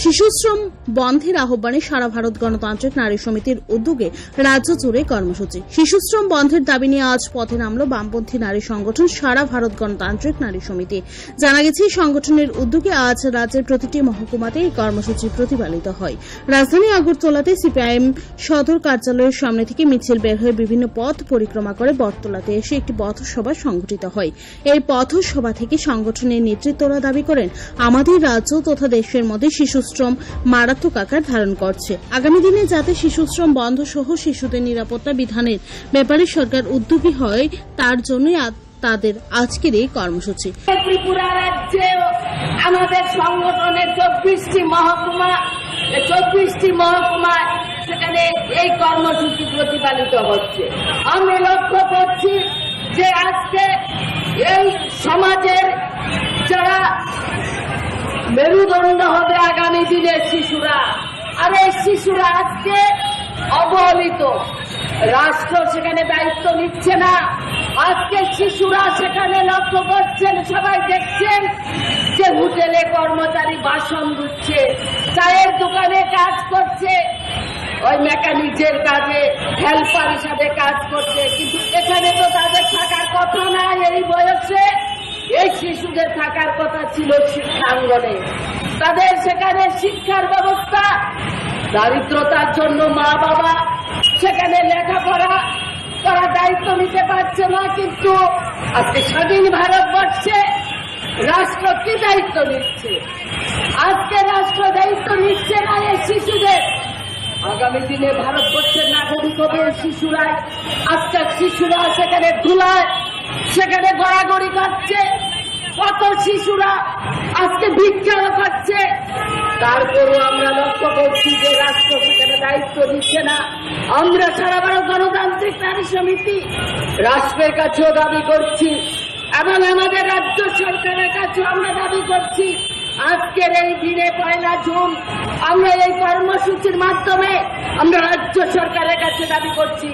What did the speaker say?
শিশুশ্রম বন্ধের আহ্বানে সারা ভারত গণতান্ত্রিক নারী সমিতির উদ্যোগে রাজ্য জুড়ে কর্মসূচি। শিশুশ্রম বন্ধের দাবি নিয়ে আজ পথে নামল বামপন্থী নারী সংগঠন সারা ভারত গণতান্ত্রিক নারী সমিতি। জানা গেছে, সংগঠনের উদ্যোগে আজ রাজ্যের প্রতিটি মহকুমাতে এই কর্মসূচি প্রতিপালিত হয়। রাজধানী আগরতলাতে সিপিআইএম সদর কার্যালয়ের সামনে থেকে মিছিল বের হয়ে বিভিন্ন পথ পরিক্রমা করে বটতলাতে এসে একটি পথসভা সংঘটিত হয়। এই পথসভা থেকে সংগঠনের নেতৃত্বরা দাবি করেন, আমাদের রাজ্য তথা দেশের মধ্যে শিশুশ্রম মারাত্মক আকার ধারণ করছে। আগামী দিনে যাতে শিশুশ্রম বন্ধ সহ শিশুদের নিরাপত্তা বিধানের ব্যাপারে সরকার উদ্যোগী হয়, তার জন্যই তাদের আজকের এই কর্মসূচি। ত্রিপুরা রাজ্যে আমাদের সংগঠনের 24টি মহকুমায় সেখানে এই কর্মসূচি প্রতিপালিত হচ্ছে। আমরা লক্ষ্য করছি যে আজকে এই সমাজের যারা মেরুদণ্ড হবে আগামী দিনের শিশুরা, আর এই শিশুরা আজকে অবহেলিত। রাষ্ট্র সেখানে দায়িত্ব নিচ্ছে না। আজকে শিশুরা সেখানে লক্ষ্য করছেন, সবাই দেখছেন যে হোটেলে কর্মচারী বাসন ধুচ্ছে, চায়ের দোকানে কাজ করছে, ওই মেকানিকের কাজে হেল্পার হিসাবে কাজ করছে। কিন্তু এখানে তো তাদের থাকার কথা না। এই বয়সে এই শিশুদের থাকার কথা ছিল শিক্ষাঙ্গনে। তাদের সেখানে শিক্ষার ব্যবস্থা, দারিদ্রতার জন্য মা বাবা সেখানে লেখাপড়া করার দায়িত্ব নিতে পারছে না। কিন্তু আজকে স্বাধীন ভারতবর্ষে রাষ্ট্র কি দায়িত্ব নিচ্ছে? আজকে রাষ্ট্র দায়িত্ব নিচ্ছে না এই শিশুদের। আগামী দিনে ভারতবর্ষের নাগরিক হবে শিশুরাই। আজকে শিশুরা সেখানে ধুলায়, সেখানে গড়াগড়ি খাচ্ছে। কত শিশুরা আজকে ভিক্ষাও খাচ্ছে। তারপরও আমরা লক্ষ্য করছি যে রাষ্ট্র সেখানে দায়িত্ব নিচ্ছে না। আমরা সারা ভারত গণতান্ত্রিক নারী সমিতি রাষ্ট্রের কাছেও দাবি করছি এবং আমাদের রাজ্য সরকারের কাছেও আমরা দাবি করছি, আজকের এই দিনে 1 জুন আমরা এই কর্মসূচির মাধ্যমে আমরা রাজ্য সরকারের কাছে দাবি করছি।